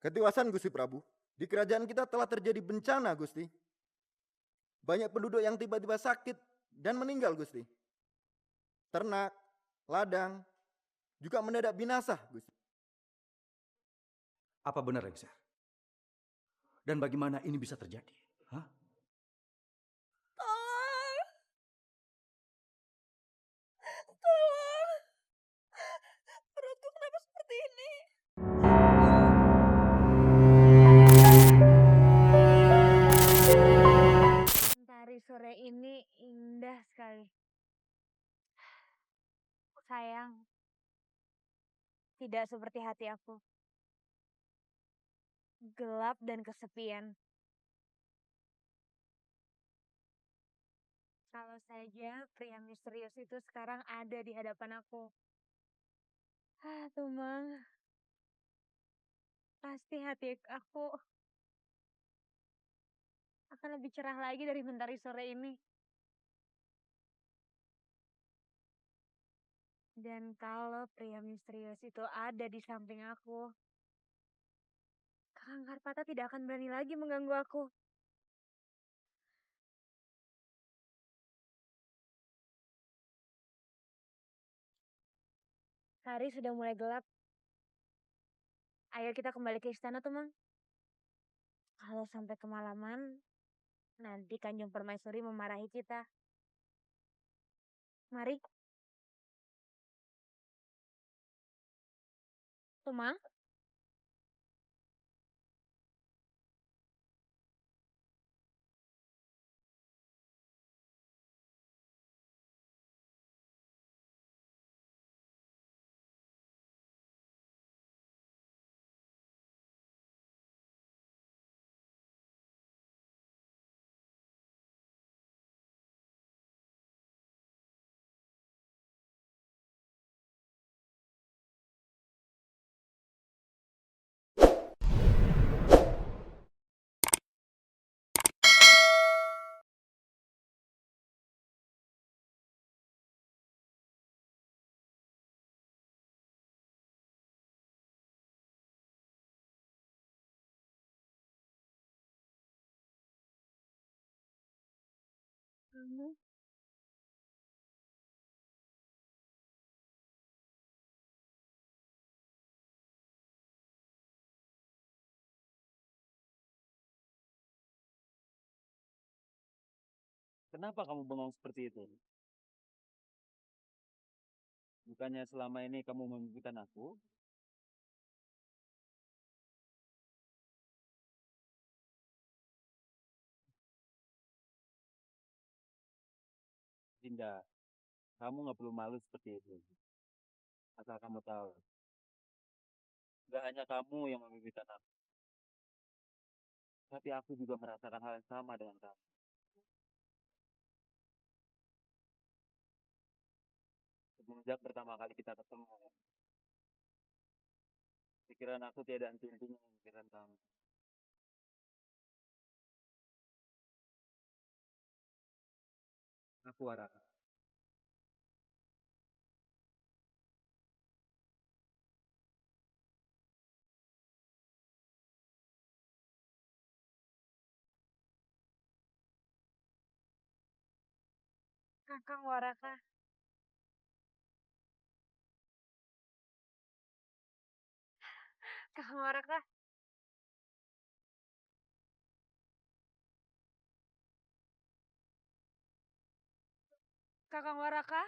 Ketiwasan Gusti Prabu, di kerajaan kita telah terjadi bencana Gusti. Banyak penduduk yang tiba-tiba sakit dan meninggal Gusti. Ternak, ladang, juga mendadak binasa Gusti. Apa benar, Lengser? Dan bagaimana ini bisa terjadi? Hah? Tolong! Tolong! Perutku kenapa seperti ini? Mentari sore ini indah sekali. Sayang, tidak seperti hati aku. Gelap dan kesepian. Kalau saja pria misterius itu sekarang ada di hadapan aku. Tumang. Pasti hati aku akan lebih cerah lagi dari mentari sore ini. Dan kalau pria misterius itu ada di samping aku, Kakang Karpata tidak akan berani lagi mengganggu aku. Hari sudah mulai gelap. Ayo kita kembali ke istana, Tumang. Kalau sampai kemalaman, nanti Kanjeng Permaisuri memarahi kita. Mari. Tumang. Kamu. Kenapa kamu bengong seperti itu? Bukannya selama ini kamu memimpikan aku? Dinda, kamu nggak perlu malu seperti itu. Asal kamu tahu, gak hanya kamu yang memimpikan aku, tapi aku juga merasakan hal yang sama dengan kamu. Semenjak pertama kali kita ketemu, pikiran aku tiada henti-hentinya memikirkan kamu. Aku harap Kakang Waraka. Kakang Waraka. Kakang Waraka.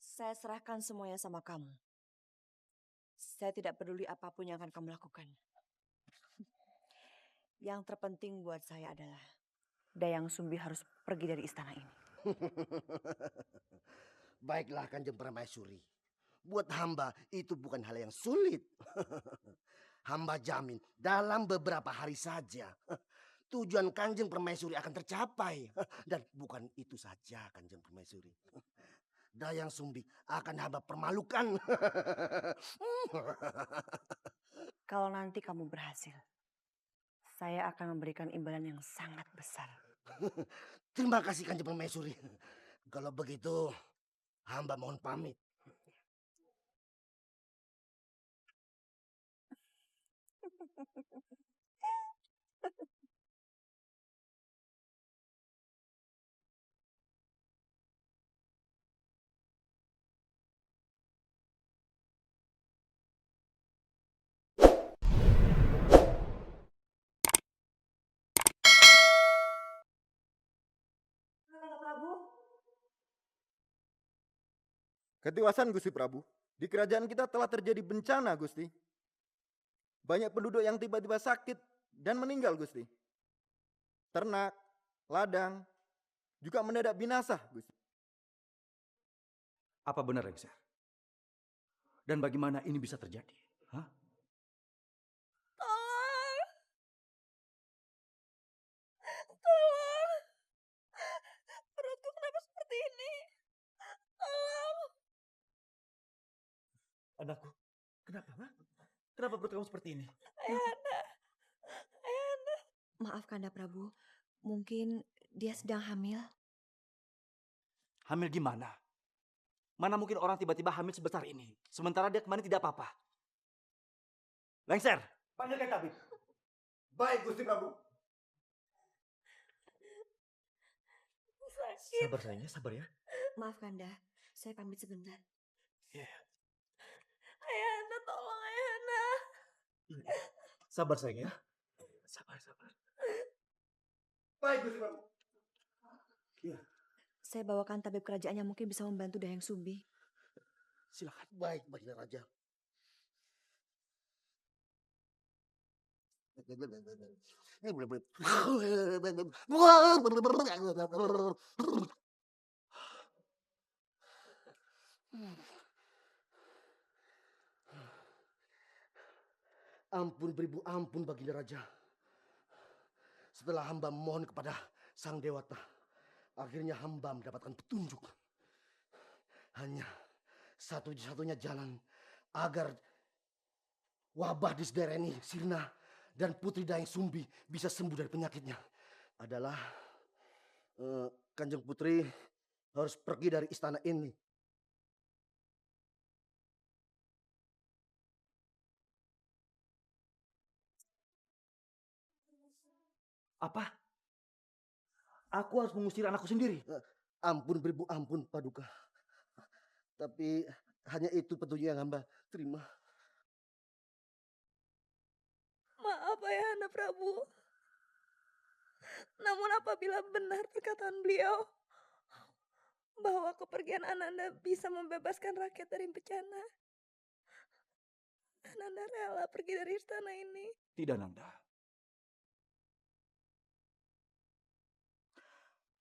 Saya serahkan semuanya sama kamu. Saya tidak peduli apapun yang akan kamu lakukan. Yang terpenting buat saya adalah Dayang Sumbi harus pergi dari istana ini. Baiklah Kanjeng Permaisuri. Buat hamba itu bukan hal yang sulit. Hamba jamin dalam beberapa hari saja tujuan Kanjeng Permaisuri akan tercapai. Dan bukan itu saja Kanjeng Permaisuri. Dayang Sumbi akan hamba permalukan. Kalau nanti kamu berhasil, saya akan memberikan imbalan yang sangat besar. Terima kasih Kanjeng Permaisuri. Kalau begitu, hamba mohon pamit. Ketiwasan Gusti Prabu, di kerajaan kita telah terjadi bencana Gusti. Banyak penduduk yang tiba-tiba sakit dan meninggal Gusti. Ternak, ladang, juga mendadak binasa Gusti. Apa benar, Lengser? Dan bagaimana ini bisa terjadi? Hah? Tolong! Tolong! Perutku kenapa seperti ini? Tolong! Anakku, kenapa? Hah? Kenapa perut kamu seperti ini? Ayahanda! Ayahanda! Maaf Kanda Prabu, mungkin dia sedang hamil. Hamil gimana? Mana mungkin orang tiba-tiba hamil sebesar ini, sementara dia kemarin tidak apa-apa. Lengser, panggilkan tabib. Baik Gusti Prabu. Sakit. Sabar sayangnya, sabar ya. Maaf Kanda, saya pamit sebentar. Iya. Ayahanda, tolong Ayahanda. Sabar sayangnya. Sabar. Baik Gusti Prabu. Saya bawakan tabib kerajaan yang mungkin bisa membantu Dayang Sumbi. Silakan. Baik, Baginda Raja. Ampun beribu ampun Baginda Raja. Setelah hamba mohon kepada Sang Dewata, akhirnya hamba mendapatkan petunjuk. Hanya satu-satunya jalan agar wabah di sederet ini sirna dan Putri Dayang Sumbi bisa sembuh dari penyakitnya adalah Kanjeng Putri harus pergi dari istana ini. Apa? Aku harus mengusir anakku sendiri. Ampun beribu ampun Paduka. Tapi hanya itu petunjuk yang hamba terima. Maaf Ayahanda Prabu. Namun apabila benar perkataan beliau bahwa kepergian Ananda bisa membebaskan rakyat dari bencana, Ananda rela pergi dari istana ini. Tidak, Nanda.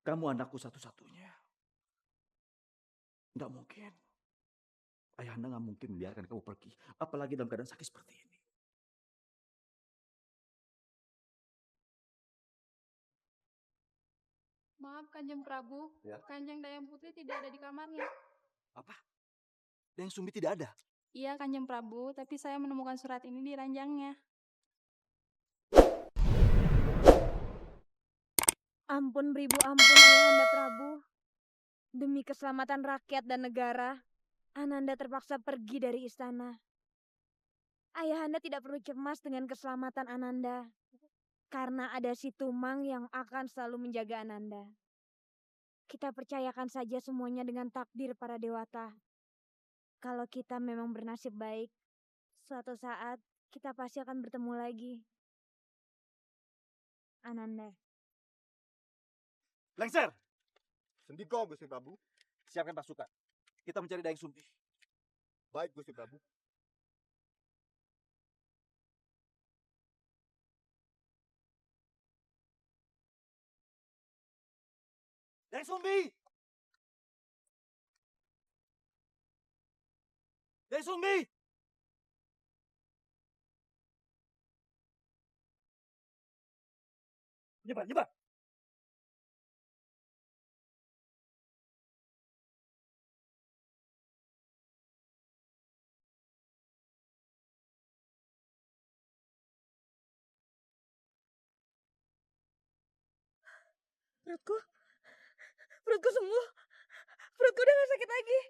Kamu anakku satu-satunya. Tidak mungkin. Ayahanda nggak mungkin membiarkan kamu pergi. Apalagi dalam keadaan sakit seperti ini. Maaf Kanjeng Prabu, Ya. Kanjeng Dayang Putri tidak ada di kamarnya. Apa? Dayang Sumbi tidak ada? Iya Kanjeng Prabu, tapi saya menemukan surat ini di ranjangnya. Ampun beribu ampun Ayahanda Prabu. Demi keselamatan rakyat dan negara, Ananda terpaksa pergi dari istana. Ayahanda tidak perlu cemas dengan keselamatan Ananda. Karena ada si Tumang yang akan selalu menjaga Ananda. Kita percayakan saja semuanya dengan takdir para dewata. Kalau kita memang bernasib baik, suatu saat kita pasti akan bertemu lagi. Ananda. Lengser! Sendiko Gusti Prabu. Siapkan pasukan. Kita mencari Dayang Sumbi. Baik Gusti Prabu. Dayang Sumbi! Dayang Sumbi! Nyebar! Perutku sembuh. Perutku udah gak sakit lagi.